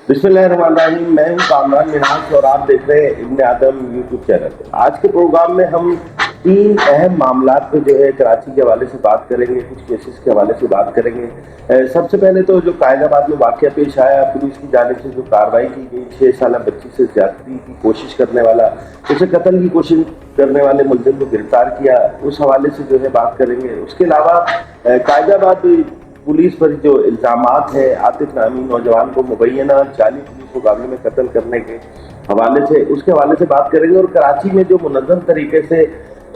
बिस्मिल्लाहिर्रहमानिर्रहीम। मैं हूं कामरान मिनाज और आप देख रहे हैं इब्न आदम यूट्यूब चैनल। आज के प्रोग्राम में हम तीन अहम मामलात पे जो है कराची के हवाले से बात करेंगे, कुछ केसेस के हवाले से बात करेंगे। सबसे पहले तो जो कायदाबाद में वाक़या पेश आया, पुलिस की जानिब से जो कार्रवाई की गई, 6 साल बच्ची से ज्यादती की कोशिश करने वाला, उसे कत्ल की कोशिश करने वाले मुलजिम को गिरफ्तार किया, उस हवाले से जो है बात करेंगे। उसके अलावा कायदाबाद पुलिस पर जो इल्ज़ामात है आतिफ नामी नौजवान को मुबैना जाली पुलिस मुकाबले में कत्ल करने के हवाले से, उसके हवाले से बात करेंगे। और कराची में जो मुनज़्ज़म तरीके से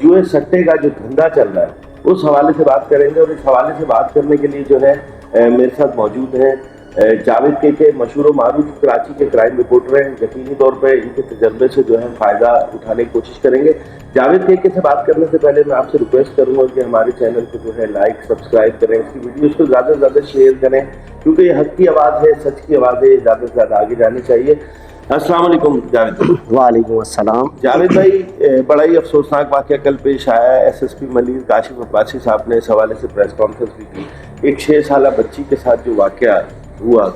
जुए सट्टे का जो धंधा चल रहा है उस हवाले से बात करेंगे। और इस हवाले से बात करने के लिए जो है मेरे साथ मौजूद हैं जावेद के मशहूर मारूफ कराची के क्राइम रिपोर्टर हैं। यकीनी तौर पर इनके तजर्बे से जो है फ़ायदा उठाने की कोशिश करेंगे। जावेद के से बात करने से पहले मैं आपसे रिक्वेस्ट करूंगा कि हमारे चैनल को जो है लाइक सब्सक्राइब करें, इसकी वीडियोस को ज़्यादा से ज़्यादा शेयर करें, क्योंकि ये हक की आवाज़ है, सच की आवाज़ है, ज़्यादा से ज़्यादा आगे जानी चाहिए। अस्सलाम वालेकुम जावेद। वालेकुम अस्सलाम। जावेद भाई, बड़ा ही अफसोसनाक वाक़या कल पेश आया है। SSP मलिर काशिफ अब्बासी साहब ने इस हवाले से प्रेस कॉन्फ्रेंस भी की। एक 6 साल बच्ची के साथ जो वाक़या हुआ,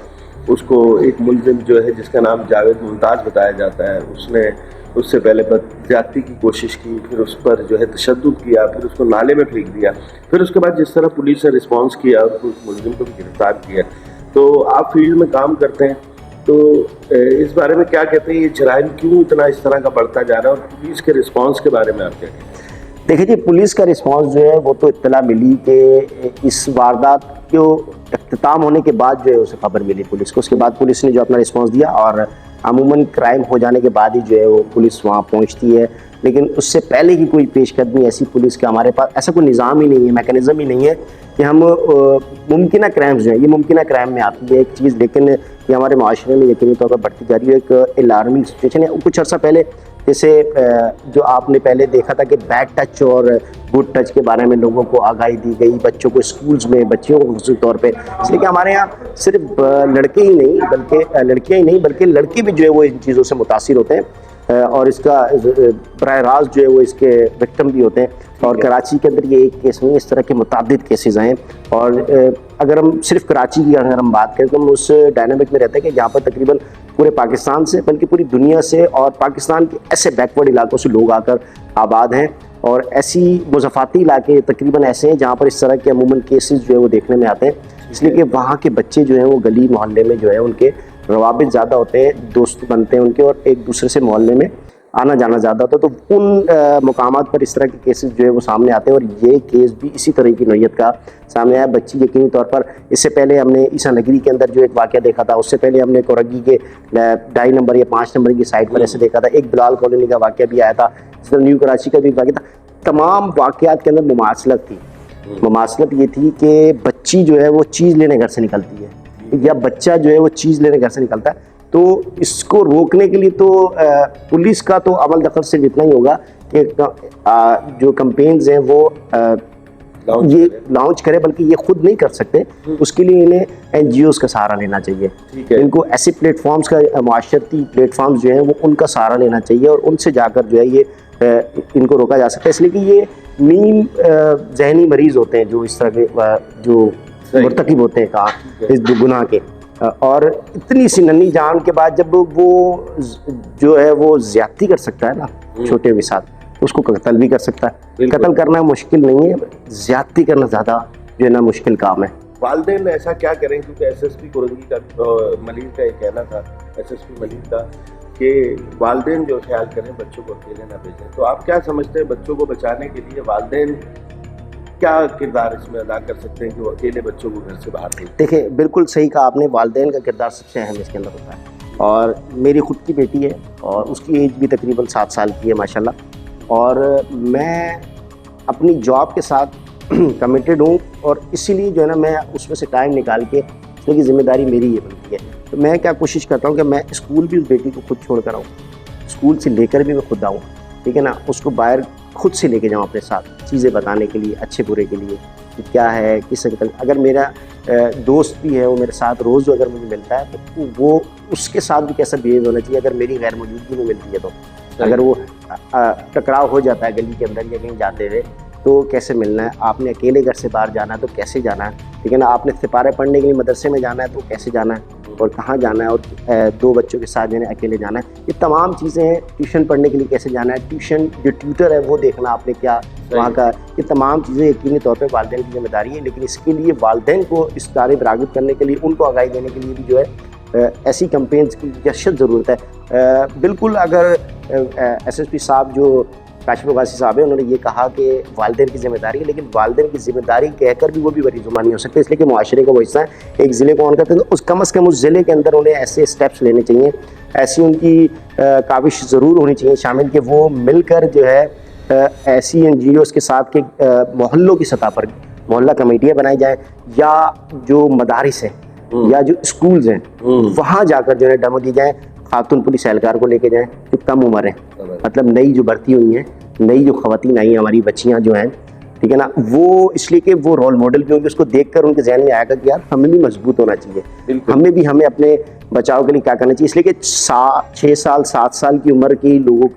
उसको एक मुलजिम जो है जिसका नाम जावेद मुमताज़ बताया जाता है, उसने उससे पहले ज्यादती की कोशिश की, फिर उस पर जो है तशद्दुद किया, फिर उसको नाले में फेंक दिया, फिर उसके बाद जिस तरह पुलिस ने रिस्पॉन्स किया और उस मुलजिम को भी गिरफ्तार किया। तो आप फील्ड में काम करते हैं, तो इस बारे में क्या कहते हैं, ये जराइम क्यों इतना इस तरह का बढ़ता जा रहा है, और पुलिस के रिस्पॉन्स के बारे में आप क्या कहते हैं? देखिए जी, पुलिस का रिस्पांस जो है वो तो इत्तला मिली कि इस वारदात को इख्तिताम होने के बाद जो है उसे खबर मिली पुलिस को। उसके बाद पुलिस ने जो अपना रिस्पांस दिया, और अमूमन क्राइम हो जाने के बाद ही जो है वो पुलिस वहाँ पहुँचती है। लेकिन उससे पहले की कोई पेशकदमी ऐसी पुलिस के हमारे पास ऐसा कोई निज़ाम ही नहीं है, मैकेनिज़्म ही नहीं है कि हम मुमकिन क्राइम्स जो है, ये मुमकिन क्राइम में आती है एक चीज़, लेकिन ये हमारे माशरे में यकीनी तौर पर बढ़ती जा रही है। एक अलार्मिंग सिचुएशन है। कुछ अर्सा पहले जैसे जो आपने पहले देखा था कि बैड टच और गुड टच के बारे में लोगों को आगाही दी गई, बच्चों को स्कूल्स में, बच्चियों को खास तौर पे, इसलिए कि हमारे यहाँ सिर्फ लड़के ही नहीं बल्कि लड़कियाँ ही नहीं बल्कि लड़के भी जो है वो इन चीज़ों से मुतासिर होते हैं, और इसका बराह रास्त जो है वो इसके विक्टिम भी होते हैं। और कराची के अंदर ये एक केस नहीं, इस तरह के मुतादिद केसेस हैं। और अगर हम सिर्फ कराची की अगर हम बात करें तो हम उस डायनामिक में रहते हैं कि जहाँ पर तकरीबन पूरे पाकिस्तान से बल्कि पूरी दुनिया से और पाकिस्तान के ऐसे बैकवर्ड इलाकों से लोग आकर आबाद हैं, और ऐसी मुज़फ़ाती इलाके तकरीबन ऐसे हैं जहाँ पर इस तरह के अमूमन केसेस जो है वो देखने में आते हैं। इसलिए कि वहाँ के बच्चे जो हैं वो गली मोहल्ले में जो है उनके रवाबित ज़्यादा होते हैं, दोस्त बनते हैं उनके, और एक दूसरे से मोहल्ले में आना जाना ज़्यादा होता है। तो उन मुकामात पर इस तरह के केसेस जो है वो सामने आते हैं, और ये केस भी इसी तरह की नौयत का सामने आया। बच्ची यकीनी तौर पर, इससे पहले हमने ईसा नगरी के अंदर जो एक वाक़या देखा था, उससे पहले हमने कोरगी के 2.5 नंबर या 5 नंबर की साइड पर ऐसे देखा था। एक बिलाल कॉलोनी का वाक़या भी आया था, इस तरह न्यू कराची का भी एक वाक़या था। तमाम वाक़यात के अंदर मुमासलत थी। मुमासलत ये थी कि बच्ची जो है वो चीज़ लेने घर से निकलती है, या बच्चा जो है वो चीज़ लेने घर से निकलता है। तो इसको रोकने के लिए तो पुलिस का तो अमल दखल सिर्फ इतना ही होगा कि जो कैंपेन्स हैं वो ये लॉन्च करे, बल्कि ये खुद नहीं कर सकते, उसके लिए इन्हें NGOs का सहारा लेना चाहिए। इनको ऐसे प्लेटफॉर्म्स का, माशरती प्लेटफॉर्म्स जो हैं वो उनका सहारा लेना चाहिए, और उनसे जाकर जो है ये इनको रोका जा सकता है। इसलिए कि ये नीम जहनी मरीज़ होते हैं जो इस तरह के जो मुर्तकिब होते हैं कहाँ इस गुनाह के, और इतनी सी नन्ही जान के बाद जब वो जो है वो ज्यादती कर सकता है ना छोटे के साथ, उसको कत्ल भी कर सकता है। कत्ल करना मुश्किल नहीं है, ज्यादती करना ज़्यादा जो है ना मुश्किल काम है। वालिदैन ऐसा क्या करें, क्योंकि SSP कोरंगी का मलिर का ये कहना था, SSP मलिर का, कि वालिदैन जो ख्याल करें बच्चों को अकेले ना भेजें। तो आप क्या समझते हैं, बच्चों को बचाने के लिए वालिदैन क्या किरदार इसमें अदा कर सकते हैं कि वो अकेले बच्चों को घर से बाहर भेजें? देखिए, बिल्कुल सही कहा आपने, वालिदैन का किरदार सबसे अहम इसके अंदर होता है। और मेरी खुद की बेटी है और उसकी एज भी तकरीबन 7 साल की है माशाल्लाह, और मैं अपनी जॉब के साथ कमिटेड हूँ, और इसीलिए जो है ना मैं उसमें से टाइम निकाल के, इसलिए जिम्मेदारी मेरी ये बनती है। तो मैं क्या कोशिश करता हूँ कि मैं स्कूल भी उस बेटी को खुद छोड़ कर आऊँ, स्कूल से लेकर भी मैं खुद आऊँ, ठीक है ना, उसको बाहर खुद से लेके जाऊँ अपने साथ, चीज़ें बताने के लिए, अच्छे बुरे के लिए कि क्या है, किस अंकल। अगर मेरा दोस्त भी है वो मेरे साथ रोज़ अगर मुझे मिलता है तो वो उसके साथ भी कैसा बिहेव होना चाहिए अगर मेरी गैर मौजूदगी में मिलती है। तो अगर वो टकराव हो जाता है गली के अंदर या कहीं जाते हुए, तो कैसे मिलना है, आपने अकेले घर से बाहर जाना है तो कैसे जाना है, ठीक है ना, आपने सिपारे पढ़ने के लिए मदरसे में जाना है तो कैसे जाना है, और कहाँ जाना है, और 2 बच्चों के साथ जो है अकेले जाना है, ये तमाम चीज़ें हैं। ट्यूशन पढ़ने के लिए कैसे जाना है, ट्यूशन जो ट्यूटर है वो देखना आपने क्या वहाँ का, ये तमाम चीज़ें यकीनी तौर पे वालिदैन की जिम्मेदारी है। लेकिन इसके लिए वालिदैन को इस बारे में राग़िब करने के लिए, उनको आगाही देने के लिए भी जो है ऐसी कैंपेन्स की यशद ज़रूरत है। बिल्कुल, अगर SSP साहब जो काशिफ अब्बासी साहब है, उन्होंने ये कहा कि वालिदैन की जिम्मेदारी है, लेकिन वालिदैन की जिम्मेदारी कहकर भी वो भी बरी ज़ुबान नहीं हो सकते, इसलिए कि मुआशरे का वो हिस्सा है। एक ज़िले को ऑन करते हैं तो उस कम अज़ कम उस ज़िले के अंदर उन्हें ऐसे स्टेप्स लेने चाहिए, ऐसी उनकी काविश ज़रूर होनी चाहिए शामिल, कि वो मिलकर जो है ऐसी NGOs के साथ के मोहल्लों की सतह पर मोहल्ला कमेटियाँ बनाई जाएँ, या जो मदारिस हैं या जो स्कूल्स हैं वहाँ जाकर जो है डेमो दी जाए, खातून पुलिस एहलकार को लेके जाएं जो कम उम्र है, मतलब नई जो भर्ती हुई हैं, नई जो ख़वातीन आई हैं, हमारी बच्चियां जो हैं, ठीक है ना, वो इसलिए कि वो रोल मॉडल भी होंगे, उसको देखकर उनके जहन में आएगा कि यार हमें भी मजबूत होना चाहिए, हमें अपने बचाव के लिए क्या करना चाहिए। इसलिए कि 6 साल 7 साल की उम्र के लोगों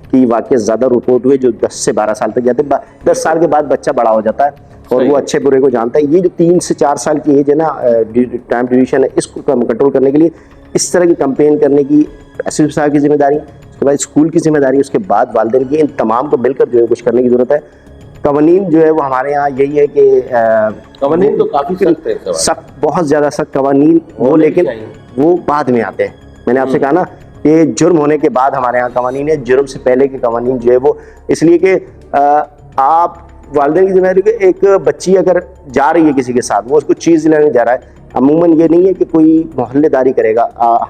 की वाक़ई ज़्यादा रिपोर्ट हुए, जो 10 से 12 साल तक जाते हैं। 10 साल के बाद बच्चा बड़ा हो जाता है और वो अच्छे बुरे को जानता है। ये जो 3 से 4 साल की एज है ना, टाइम ड्यूरेशन है, इसको कंट्रोल करने के लिए इस तरह की कैंपेन करने की SSP साहब की जिम्मेदारी, उसके बाद स्कूल की जिम्मेदारी, उसके बाद वालिदैन की, इन तमाम को मिलकर जो है कुछ करने की ज़रूरत है। कवानीन जो है वो हमारे यहाँ यही है कि कवानीन तो काफ़ी सख्त है, सख्त, बहुत ज़्यादा सख्त कवानीन वो, लेकिन वो बाद में आते हैं। मैंने आपसे कहा ना कि जुर्म होने के बाद हमारे यहाँ कवानीन है, जुर्म से पहले के कवानीन जो है वो, इसलिए कि आप वालिदैन की जिम्मेदारी कि एक बच्ची अगर जा रही है किसी के साथ, वो उसको चीज़ लेने जा रहा है, अमूमन ये नहीं है कि कोई मोहल्लेदारी करेगा।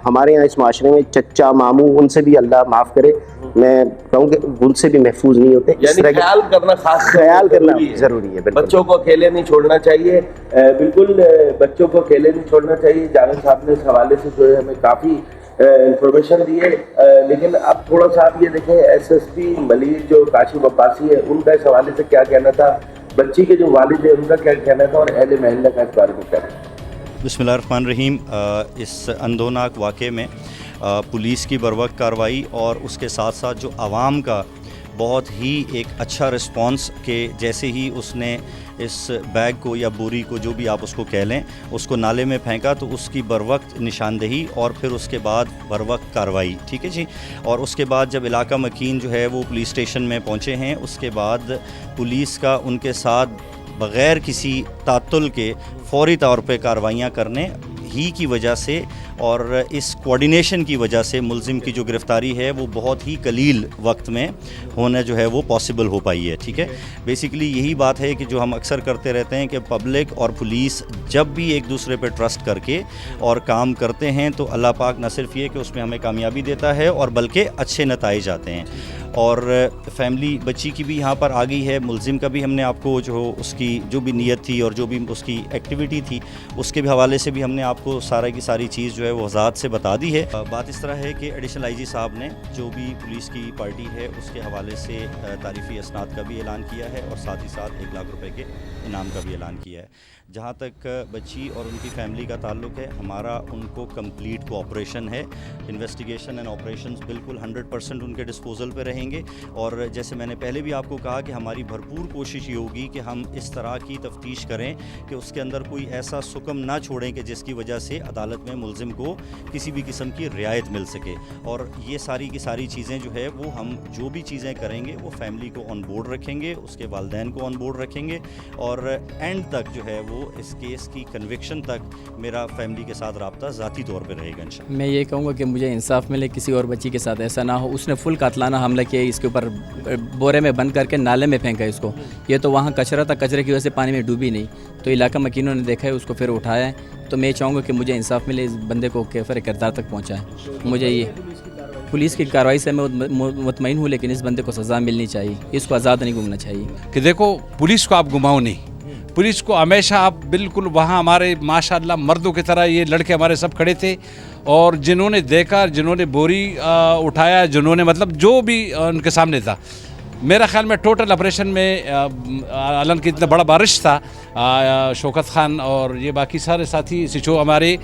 हमारे यहाँ इस माशरे में चच्चा मामू, उनसे भी अल्लाह माफ़ करे, मैं कहूँ कि उनसे भी महफूज नहीं होते। यानी ख्याल करना, खास ख्याल करना ज़रूरी है। बच्चों को अकेले नहीं छोड़ना चाहिए, बिल्कुल बच्चों को अकेले नहीं छोड़ना चाहिए। जावेद साहब ने इस हवाले से जो है हमें काफ़ी इंफॉर्मेशन दी है, लेकिन अब थोड़ा सा आप ये देखें, SSP मलिक जो काशिफ अब्बासी है, उनका इस हवाले से क्या कहना था, बच्ची के जो वालिद है उनका क्या कहना था, और अहले महल्ला का इस बारे में क्या कहना था। बिस्मिल्लाहिर्रहमानिर्रहीम। इस अंदोनाक वाक़े में पुलिस की बरवक्त कार्रवाई और उसके साथ साथ जो आवाम का बहुत ही एक अच्छा रिस्पॉन्स, के जैसे ही उसने इस बैग को या बोरी को, जो भी आप उसको कह लें, उसको नाले में फेंका, तो उसकी बरवक्त निशानदेही और फिर उसके बाद बरवक्त कार्रवाई, ठीक है जी। और उसके बाद जब इलाका मकीन जो है वो पुलिस स्टेशन में पहुँचे हैं, उसके बाद पुलिस का उनके साथ बग़ैर किसी तात्तुल के फ़ौरी तौर पे कार्रवाइयाँ करने ही की वजह से और इस कोऑर्डिनेशन की वजह से मुलजिम की जो गिरफ़्तारी है वो बहुत ही कलील वक्त में होना जो है वो पॉसिबल हो पाई है, ठीक है। बेसिकली यही बात है कि जो हम अक्सर करते रहते हैं कि पब्लिक और पुलिस जब भी एक दूसरे पे ट्रस्ट करके और काम करते हैं तो अल्लाह पाक न सिर्फ ये कि उसमें हमें कामयाबी देता है और बल्कि अच्छे नताइज आते हैं। और फैमिली बच्ची की भी यहाँ पर आ गई है, मुलजिम का भी हमने आपको जो उसकी जो भी नीयत थी और जो भी उसकी एक्टिविटी थी उसके भी हवाले से भी हमने आपको सारा की सारी चीज़ जो है वो वज़ाहत से बता दी है। बात इस तरह है कि एडिशनल IG साहब ने जो भी पुलिस की पार्टी है उसके हवाले से तारीफ़ी असनाद का भी ऐलान किया है और साथ ही साथ 1 लाख रुपए के इनाम का भी ऐलान किया है। जहाँ तक बच्ची और उनकी फैमिली का ताल्लुक़ है, हमारा उनको कंप्लीट कोऑपरेशन है। इन्वेस्टिगेशन एंड ऑपरेशंस बिल्कुल 100% उनके डिस्पोजल पे रहेंगे। और जैसे मैंने पहले भी आपको कहा कि हमारी भरपूर कोशिश ये होगी कि हम इस तरह की तफ्तीश करें कि उसके अंदर कोई ऐसा सुकम ना छोड़ें कि जिसकी वजह से अदालत में मुलजिम को किसी भी किस्म की रियायत मिल सके। और ये सारी की सारी चीज़ें जो है वो हम जो भी चीज़ें करेंगे वो फैमिली को ऑन बोर्ड रखेंगे, उसके वालिदैन को ऑन बोर्ड रखेंगे और एंड तक जो है वो इस केस की कन्विक्शन तक मेरा फैमिली के साथ रब्ता ज़ाती तौर पर रहेगा इंशाअल्लाह। मैं ये कहूँगा कि मुझे इंसाफ मिले, किसी और बच्ची के साथ ऐसा ना हो। उसने फुल कातलाना हमला किया, इसके ऊपर बोरे में बंद करके नाले में फेंका इसको। ये तो वहाँ कचरा था, कचरे की वजह से पानी में डूबी नहीं, तो इलाका मकीनों ने देखा है, उसको फिर उठाया है। तो मैं चाहूँगा कि मुझे इंसाफ मिले, इस बंदे को कैफर किरदार तक पहुँचाए। मुझे ये पुलिस की कार्रवाई से मैं मुतमईन हूँ, लेकिन इस बंदे को सज़ा मिलनी चाहिए, इसको आज़ाद नहीं घूमना चाहिए। कि देखो, पुलिस को आप घुमाओ नहीं, पुलिस को हमेशा आप बिल्कुल वहाँ हमारे माशाअल्लाह मर्दों की तरह ये लड़के हमारे सब खड़े थे और जिन्होंने देखा, जिन्होंने बोरी उठाया, जिन्होंने मतलब जो भी उनके सामने था। मेरा ख्याल में टोटल ऑपरेशन में आलन की इतना बड़ा बारिश था, शौकत खान और ये बाकी सारे साथी सिचो हमारे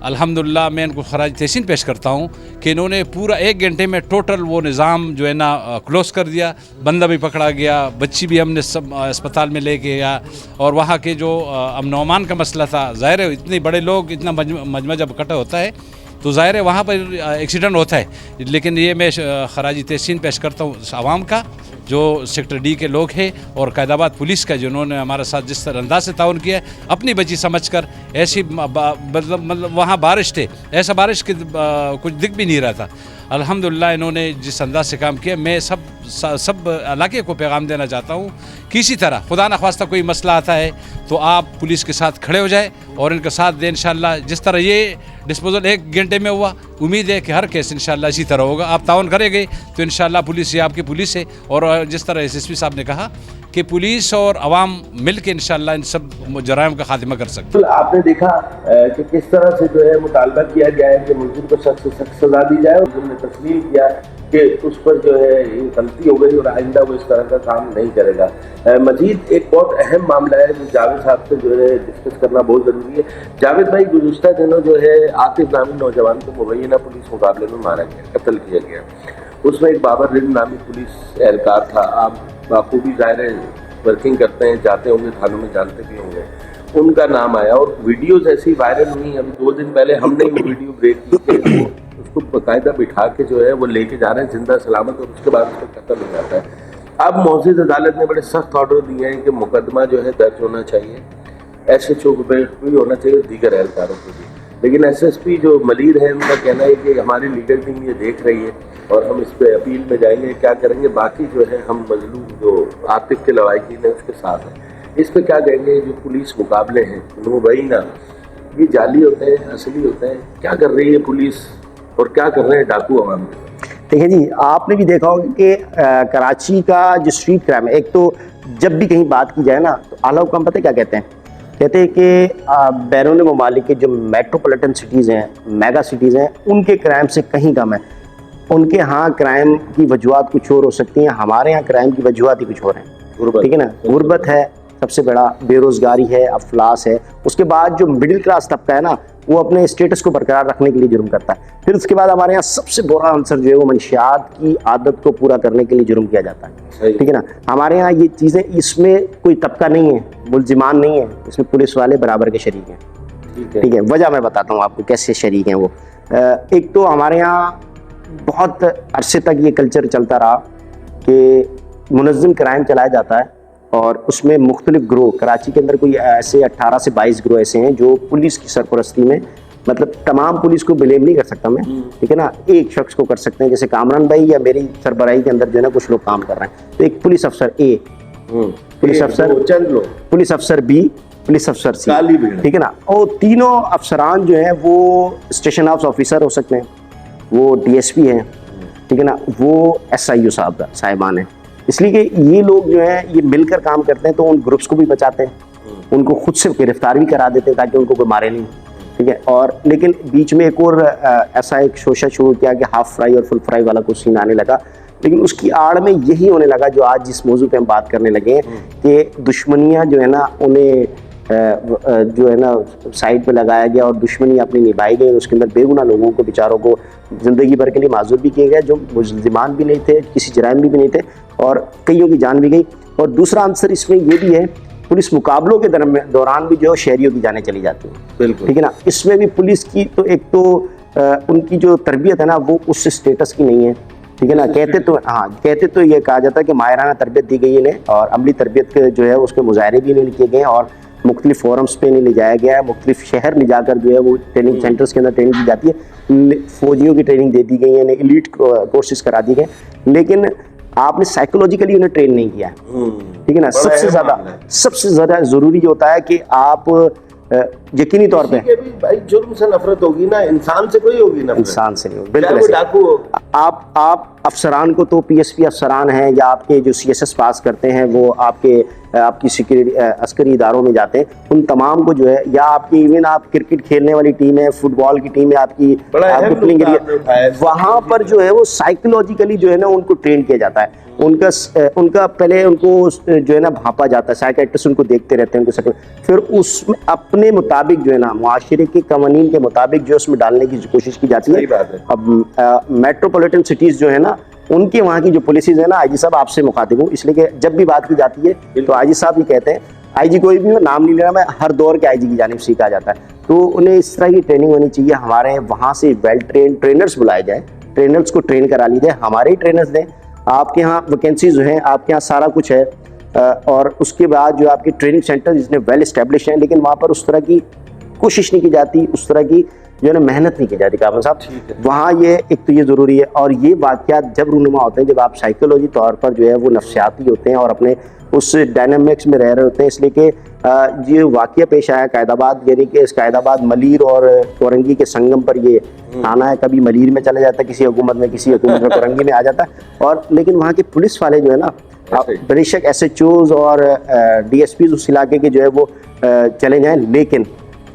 अल्हम्दुलिल्लाह मैं इनको खराज तहसीन पेश करता हूँ कि इन्होंने पूरा 1 घंटे में टोटल वो निज़ाम जो है ना क्लोज़ कर दिया। बंदा भी पकड़ा गया, बच्ची भी हमने सब अस्पताल में ले गया। और वहाँ के जो अमन व अमान का मसला था, ज़ाहिर है इतने बड़े लोग, इतना मजमा जब इकट्ठा होता है तो ज़ाहिर है वहाँ पर एक्सीडेंट होता है। लेकिन ये मैं खराजी तहसीन पेश करता हूँ आवाम का, जो सेक्टर डी के लोग हैं और कैदाबाद पुलिस का, जिन्होंने हमारे साथ जिस तरह अंदाज से ताउन किया, अपनी बच्ची समझकर। ऐसी मतलब वहाँ बारिश थे, ऐसा बारिश के कुछ दिख भी नहीं रहा था। अल्हम्दुलिल्लाह इन्होंने जिस अंदाज से काम किया, मैं सब इलाके को पैगाम देना चाहता हूँ, किसी तरह खुदा न ख्वास्ता कोई मसला आता है तो आप पुलिस के साथ खड़े हो जाए और इनका साथ दें। इंशाअल्लाह जिस तरह ये डिस्पोजल 1 घंटे में हुआ, उम्मीद है कि हर केस इंशाअल्लाह इसी तरह होगा। आप ताउन करेंगे तो इंशाअल्लाह पुलिस, ये आपकी पुलिस है। और जिस तरह SSP साहब ने कहा कि पुलिस और आवाम मिल के इंशाअल्लाह इन सब जराइम का खात्मा कर सकते हैं। आपने देखा कि किस तरह से जो है मुतालबा किया गया है कि मुलजिम को सख्त से सख्त सजा दी जाए, और उन्होंने तस्लीम किया कि उस पर जो है ये गलती हो गई और आइंदा वो इस तरह का काम नहीं करेगा। मजीद एक बहुत अहम मामला है जो जावेद साहब से जो है डिस्कस करना बहुत ज़रूरी है। जावेद भाई, गुज़िश्ता दिनों जो है आतिफ नामी नौजवान को मुबैना पुलिस मुकाबले में मारा गया, कत्ल किया गया। उसमें एक बाबर रिंद नामी पुलिस एहलकार था। आप बाखूबी ज़ाहिर है वर्किंग करते हैं, जाते होंगे थानों में, जानते भी होंगे। उनका नाम आया और वीडियोज़ ऐसी वायरल हुई। अभी 2 दिन पहले हमने वो वीडियो ब्रेक की कि उसको बाकायदा बिठा के जो है वो लेके जा रहे हैं जिंदा सलामत, और उसके बाद उसका कत्ल हो जाता है। अब मोअज़्ज़िज़ अदालत ने बड़े सख्त ऑर्डर दिए हैं कि मुकदमा जो है दर्ज होना चाहिए, SHO को भी होना चाहिए, दीगर एहलकारों को भी। लेकिन SSP जो मलीर है, उनका कहना है कि हमारी लीगल टीम ये देख रही है और हम इस पर अपील में जाएंगे, क्या करेंगे, बाकी जो है हम मजलूम जो आतिफ के लवाकिन है उसके साथ हैं। इस पर क्या कहेंगे? जो पुलिस मुकाबले हैं मुबैना, ये जाली होते हैं, असली होते हैं, क्या कर रही है पुलिस और क्या कर रहे हैं डाकू अवाम? देखिए जी, आपने भी देखा होगा कि कराची का जो स्ट्रीट क्राइम है, एक तो जब भी कहीं बात की जाए ना तो आला हुकम पता है क्या कहते हैं? कहते हैं कि बैरून ममालिक के जो मेट्रोपॉलिटन सिटीज़ हैं, मेगा सिटीज़ हैं, उनके क्राइम से कहीं कम है। उनके यहाँ क्राइम की वजूहत कुछ और हो सकती हैं, हमारे यहाँ क्राइम की वजूहत ही कुछ और हैं। ठीक है ना? गुर्बत है सबसे बड़ा, बेरोज़गारी है, अफलास है। उसके बाद जो मिडिल क्लास तबका है ना, वो अपने स्टेटस को बरकरार रखने के लिए जुर्म करता है। फिर उसके बाद हमारे यहाँ सबसे बुरा आंसर जो है वो मंशियात की आदत को पूरा करने के लिए जुर्म किया जाता है। ठीक है ना? हमारे यहाँ ये चीज़ें, इसमें कोई तबका नहीं है, मुल्जिमान नहीं है, इसमें पुलिस वाले बराबर के शरीक हैं। ठीक है, वजह मैं बताता हूँ आपको कैसे शरीक हैं वो। एक तो हमारे यहाँ बहुत अरसे तक ये कल्चर चलता रहा कि मुनज़्ज़म क्राइम चलाया जाता है और उसमें मुख्तलिफ ग्रोह, कराची के अंदर कोई ऐसे 18 से 22 ग्रोह ऐसे हैं जो पुलिस की सरपरस्ती में, मतलब तमाम पुलिस को ब्लेम नहीं कर सकता मैं, ठीक है ना, एक शख्स को कर सकते हैं। जैसे कामरान भाई या मेरी सरबराही के अंदर जो है ना कुछ लोग काम कर रहे हैं, तो एक पुलिस अफसर A, पुलिस अफसर पुलिस अफसर B, पुलिस अफसर C, ठीक है ना। और तीनों अफसरान जो हैं वो स्टेशन हाउस ऑफिसर हो सकते हैं, वो DSP हैं, ठीक है ना, वो SIO साहिबान हैं। इसलिए कि ये लोग जो हैं ये मिलकर काम करते हैं, तो उन ग्रुप्स को भी बचाते हैं, उनको खुद से गिरफ्तार भी करा देते हैं ताकि उनको कोई मारे नहीं, ठीक है। और लेकिन बीच में एक और ऐसा एक शोशा शुरू किया कि हाफ फ्राई और फुल फ्राई वाला कुछ सीन आने लगा, लेकिन उसकी आड़ में यही होने लगा जो आज जिस मौजू पे हम बात करने लगे हैं कि दुश्मनियाँ जो है ना उन्हें जो है ना साइड पे लगाया गया और दुश्मनी अपनी निभाई गई। उसके अंदर बेगुनाह लोगों को, बेचारों को ज़िंदगी भर के लिए माजूर भी किए गए, जो मुल्ज़िमान भी नहीं थे, किसी जराइम भी नहीं थे, और कईयों की जान भी गई। और दूसरा आंसर इसमें ये भी है, पुलिस मुकाबलों के दौरान भी जो शहरियों की जानें चली जाती हैं, बिल्कुल, ठीक है ना। इसमें भी पुलिस की तो एक तो उनकी जो तरबियत है ना वो उस स्टेटस की नहीं है, ठीक है ना। कहते तो ये कहा जाता है कि माहिराना तरबियत दी गई इन्हें, और अमली तरबियत के जो है उसके मुजाहरे भी नहीं किए गए और मुख्तलिफ फोरम्स पे नहीं ले जाया गया है। मुख्तलिफ शहर ले जाकर जो है वो ट्रेनिंग सेंटर्स के अंदर ट्रेनिंग दी जाती है, फौजियों की ट्रेनिंग दे दी गई है, एलीट कोर्सेज करा दी गए, लेकिन आपने साइकोलॉजिकली उन्हें ट्रेन नहीं किया, ठीक है ना। सबसे ज़्यादा ज़रूरी होता है कि आप यकीनी तौर पे भाई जुर्म से नफरत होगी ना, इंसान से कोई होगी ना, इंसान से नहीं होगी, बिल्कुल। आप अफसरान को तो PSP अफसरान हैं या आपके जो CSS पास करते हैं वो आपकी सिक्योरिटी अस्करी इदारों में जाते हैं, उन तमाम को जो है, या आपकी इवन आप क्रिकेट खेलने वाली टीम है, फुटबॉल की टीम है आपकी प्लेइंग एरिया, वहाँ पर जो है वो साइकोलॉजिकली जो है ना उनको ट्रेन किया जाता है। उनका पहले उनको जो है ना भांपा जाता है, साइकियाट्रिस्ट उनको देखते रहते हैं, उनको शक्ल, फिर उसमें अपने मुताबिक जो है ना मुआशरे के कवानीन के मुताबिक जो उसमें डालने की कोशिश की जाती सही बात है। अब मेट्रोपॉलिटन सिटीज़ जो है ना, उनके वहाँ की जो पॉलिसीज है ना, आईजी साहब आपसे मुखातिब हूँ, इसलिए कि जब भी बात की जाती है तो आईजी साहब ये कहते हैं, आईजी कोई भी नाम नहीं लेना, मैं हर दौर के आईजी की जानिब से कहा जाता है, तो उन्हें इस तरह की ट्रेनिंग होनी चाहिए, हमारे वहाँ से वेल ट्रेन ट्रेनर्स बुलाए जाए, ट्रेनर्स को ट्रेन करा ली जाए, हमारे ही ट्रेनर्स दें। आपके यहाँ वैकेंसीज जो हैं, आपके यहाँ सारा कुछ है, और उसके बाद जो आपके ट्रेनिंग सेंटर जिसने वेल इस्टेब्लिश हैं, लेकिन वहाँ पर उस तरह की कोशिश नहीं की जाती, उस तरह की जो है ना मेहनत नहीं की जाती कामन साहब। वहाँ ये एक तो ये ज़रूरी है, और ये वाक़यात जब रूनुमा होते हैं, जब आप साइकोलॉजी तौर पर जो है वो नफ्सियाती होते हैं और अपने उस डायनामिक्स में रह रहे होते हैं, इसलिए कि ये वाक़या पेश आया कायदाबाद, यानी कि इस कायदाबाद मलीर और कोरंगी के संगम पर ये थाना है, कभी मलीर में चला जाता है किसी हुकूमत में, किसी हुकूमत में कोरंगी में आ जाता है, और लेकिन वहाँ के पुलिस वाले जो है ना, बेशक SHOs और DSPs उस इलाके के जो है वो चले जाएँ, लेकिन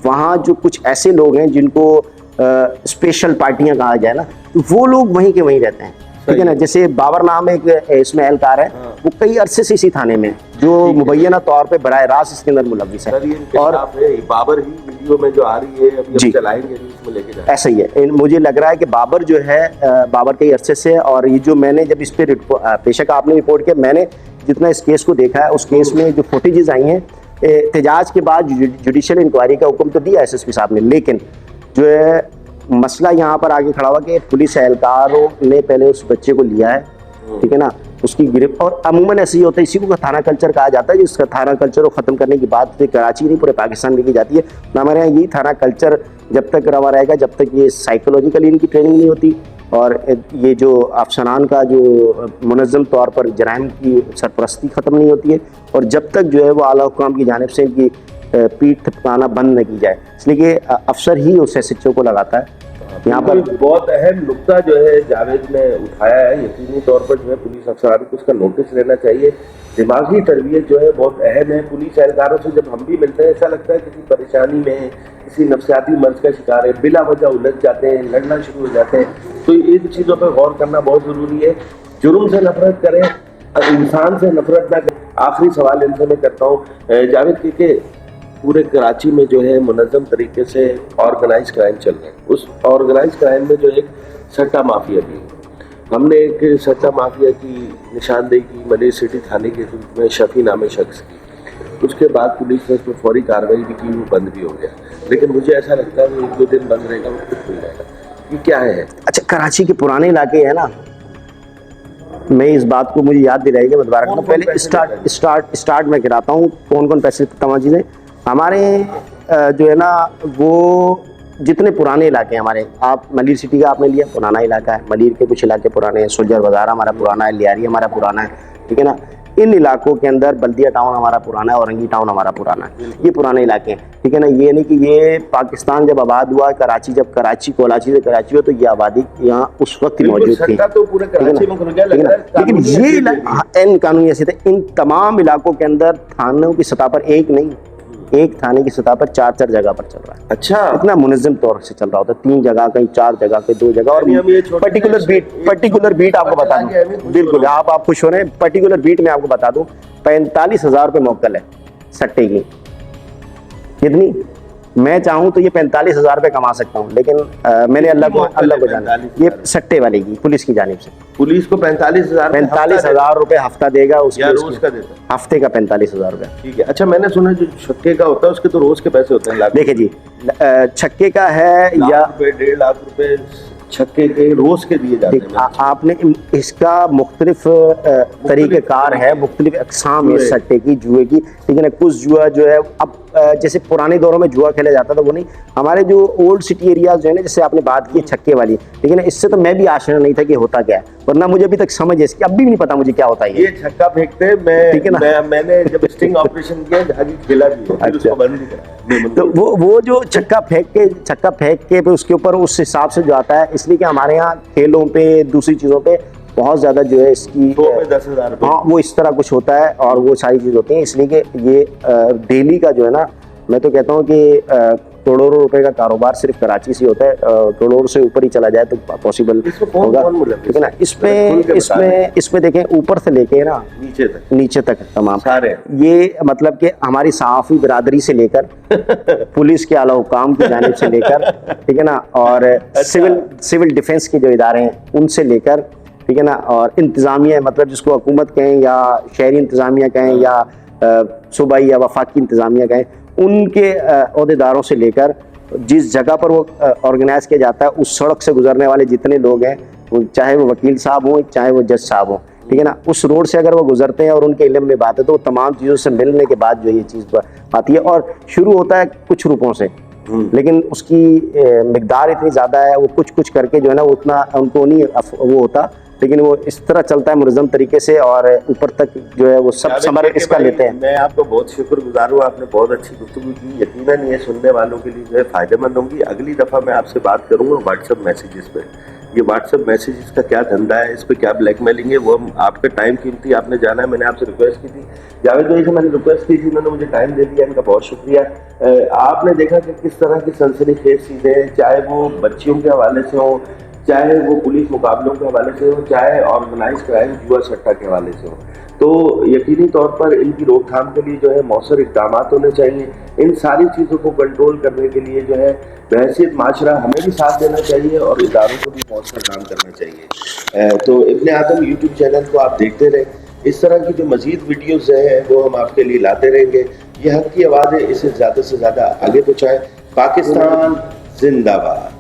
वहाँ जो कुछ ऐसे लोग हैं जिनको स्पेशल पार्टियां कहा जाए ना, तो वो लोग वहीं के वहीं रहते हैं, ठीक है ना। जैसे बाबर नाम एक इसमें एहलकार है, वो कई अरसे से इसी थाने में, जो मुबैना तौर पे बराह रास्त इसके अंदर मुलव्विस है, और बाबर ही वीडियो में जो आ रही है अभी हम चलाएंगे इसमें लेके जाएंगे। ऐसा ही है, मुझे लग रहा है कि बाबर जो है, बाबर कई अरसे से, और ये जो मैंने जब इस पर बेशक आपने रिपोर्ट किया, मैंने जितना इस केस को देखा है, उस केस में जो फुटेजेस आई हैं, एहतजाज के बाद जुडिशल इंक्वायरी का हुक्म तो दिया SSP साहब ने, लेकिन जो है मसला यहाँ पर आगे खड़ा हुआ कि पुलिस एहलकारों ने पहले उस बच्चे को लिया है, ठीक है ना, उसकी गिरफ्त, और अमूमन ऐसे ही होता है, इसी को थाना कल्चर कहा जाता है, जिसका थाना कल्चर को ख़त्म करने की बात कराची नहीं पूरे पाकिस्तान में की जाती है। हमारे यहाँ यही थाना कल्चर जब तक रवा रहेगा, जब तक ये साइकोलॉजिकली इनकी ट्रेनिंग नहीं होती, और ये जो अफसरान का जो मुनज़्ज़म तौर पर जराइम की सरपरस्ती ख़त्म नहीं होती है, और जब तक जो है वो आला हुकाम की जानिब से इनकी पीठ थपकाना बंद न की जाए, इसलिए कि अफसर ही उस SHO को लगाता है। यहाँ पर बहुत अहम नुक्ता जो है जावेद ने उठाया है, यकीनी तौर पर जो है पुलिस अफसरान को उसका नोटिस लेना चाहिए। दिमागी तरबियत जो है बहुत अहम है। पुलिस एहलकारों से जब हम भी मिलते हैं, ऐसा लगता है किसी परेशानी में, किसी नफ्सियाती मर्ज का शिकार है, बिला वजह उलझ जाते हैं, लड़ना शुरू हो जाते हैं, तो इन चीज़ों पर गौर करना बहुत ज़रूरी है। जुर्म से नफरत करें, इंसान से नफरत ना करें। आखिरी सवाल इनसे मैं करता हूँ जावेद, क्योंकि पूरे कराची में जो है मुनज़्ज़म तरीके से ऑर्गेनाइज क्राइम चल रहा है, उस ऑर्गेनाइज क्राइम में जो एक सट्टा माफिया भी है। हमने एक सट्टा माफिया की निशानदेही की मलिर सिटी थाने के रूप में शफी नामे शख्स की, उसके बाद पुलिस ने उस पर फौरी कार्रवाई भी की, वो बंद भी हो गया, लेकिन मुझे ऐसा लगता है वो 1-2 दिन बंद रहेगा, वो खुद खुल जाएगा। ये क्या है? अच्छा, कराची के पुराने इलाके हैं ना, मैं इस बात को मुझे याद दिलाएगी मुबारक को, पहले स्टार्ट में गिराता हूँ कौन कौन पैसे तमाम चीज़ें हमारे जो है ना, वो जितने पुराने इलाके हैं हमारे, आप मलीर सिटी का आपने लिया, पुराना इलाका है, मलीर के कुछ इलाके पुराने हैं, सुलझर बाज़ार हमारा पुराना है, लियारी हमारा पुराना है, ठीक है ना। इन इलाकों के अंदर बल्दिया टाउन हमारा पुराना है, औरंगी टाउन हमारा पुराना है, ये पुराने इलाके हैं, ठीक है ना। ये नहीं कि ये पाकिस्तान जब आबाद हुआ, कराची जब कराची कोलाची से कराची हुआ, तो ये आबादी यहाँ उस वक्त ही मौजूद थी, लेकिन ये इन कानूनी ऐसे थे। इन तमाम इलाकों के अंदर थानों की सतह पर एक नहीं, एक थाने की सतह पर 4-4 जगह पर चल रहा है। अच्छा, इतना मुनज़्ज़म तौर से चल रहा होता है, 3 जगह, कहीं 4 जगह, कहीं 2 जगह, और पर्टिकुलर बीट आपको बता दूं, बिल्कुल आप खुश हो रहे हैं, पर्टिकुलर बीट में आपको बता दूं, 45,000 रुपये मौकल है सट्टे की। कितनी? मैं चाहूँ तो ये 45,000 रुपये कमा सकता हूँ, लेकिन मैंने अल्लाह को जाना, ये सट्टे वाले की पुलिस की जानिब से पुलिस को 45,000 रुपये हफ्ता देगा, उसका रोज का देता है, हफ्ते का 45,000 रुपये। ठीक है। अच्छा, मैंने सुना जो छक्के का होता है उसके तो रोज के पैसे होते हैं। देखिए जी, छक्के का है या 1.5 लाख रुपए छक्के के रोज के दिए जाते हैं। आपने इसका मुख्तलिफ तरीक़ेकार है, मुख्तलिफ अक़साम है सट्टे की, जुए की, ठीक है ना। कुछ जुआ जो है, अब जैसे पुराने दौरों में जुआ खेला जाता था वो नहीं, हमारे जो ओल्ड सिटी एरियाज जो है ना, जैसे आपने बात की छक्के वाली, ठीक है ना, इससे तो मैं भी आशना नहीं था कि होता क्या है, वरना मुझे अभी तक समझ है इसकी, अब भी नहीं पता मुझे क्या होता है। ये छक्का फेंकते हैं, ठीक है ना, मैंने जब स्टिंग ऑपरेशन किया जागी खेला भी है, फिर उसको बंद नहीं करा। तो वो जो छक्का फेंक के उसके ऊपर उस हिसाब से जो आता है, इसलिए कि हमारे यहाँ खेलों पे, दूसरी चीज़ों पे बहुत ज़्यादा जो है इसकी 10,000 रुपये, हाँ, वो इस तरह कुछ होता है, और वो सारी चीज़ होती हैं, इसलिए कि ये डेली का जो है ना, मैं तो कहता हूँ कि करोड़ों रुपए का कारोबार सिर्फ कराची से होता है, करोड़ से ऊपर ही चला जाए तो पॉसिबल इसको कौन होगा, कौन मुलव्विस ठीक है ना। खुल के बता दें। इसमें देखें ऊपर से लेके ना नीचे तक तमाम सारे। ये मतलब कि हमारी सहाफ़ी बिरादरी से लेकर पुलिस के आला हुकाम की जानिब से लेकर, ठीक है ना, और सिविल डिफेंस के जो इदारे हैं उनसे लेकर, ठीक है ना, और इंतज़ामिया मतलब जिसको हुकूमत कहें या शहरी इंतज़ामिया कहें या सूबाई या वफाकी इंतज़ामिया कहें, उनके अहदेदारों से लेकर जिस जगह पर वो ऑर्गेनाइज़ किया जाता है उस सड़क से गुजरने वाले जितने लोग हैं, वो चाहे वो वकील साहब हों चाहे वो जज साहब हों, ठीक है ना, उस रोड से अगर वो गुजरते हैं और उनके इल्म में बात है तो वो तमाम चीज़ों से मिलने के बाद जो ये चीज़ आती है। और शुरू होता है कुछ रुपयों से, लेकिन उसकी मिकदार इतनी ज़्यादा है, वो कुछ करके जो है ना वो उतना उनको नहीं वो होता, लेकिन वो इस तरह चलता है मुनज़्ज़म तरीके से और ऊपर तक जो है वो सब समर इसका लेते हैं। मैं आपको बहुत शुक्रगुजार हूँ, आपने बहुत अच्छी गुफ्तगू की, यकीनन ये सुनने वालों के लिए जो है फ़ायदेमंद होंगी। अगली दफ़ा मैं आपसे बात करूँगा व्हाट्सएप मैसेजेस पे। ये व्हाट्सएप मैसेजेस का क्या धंधा है, इस पर क्या ब्लैकमेलिंग है, वो हम आपका टाइम कीमती आपने जाना है, मैंने आपसे रिक्वेस्ट की थी, जावेद भाई से मैंने रिक्वेस्ट की थी, उन्होंने मुझे टाइम दे दिया, इनका बहुत शुक्रिया। आपने देखा कि किस तरह की सनसनीखेज चीज़ें, चाहे वो बच्चियों के हवाले से हो, चाहे वो पुलिस मुकाबलों के हवाले से हो, चाहे ऑर्गेनाइज क्राइम जुआ सट्टा के हवाले से हो, तो यकीनी तौर पर इनकी रोकथाम के लिए जो है मौसर इक़दाम होने चाहिए। इन सारी चीज़ों को कंट्रोल करने के लिए जो है बहैसियत माशरा हमें भी साथ देना चाहिए और इदारों को भी मौसर काम करना चाहिए। तो इब्ने आदम यूट्यूब चैनल को आप देखते रहें, इस तरह की जो मज़ीद वीडियोज़ हैं वो हम आपके लिए लाते रहेंगे। ये हक़ की आवाज़ है, इसे ज़्यादा से ज़्यादा आगे पहुँचाएँ। पाकिस्तान जिंदाबाद।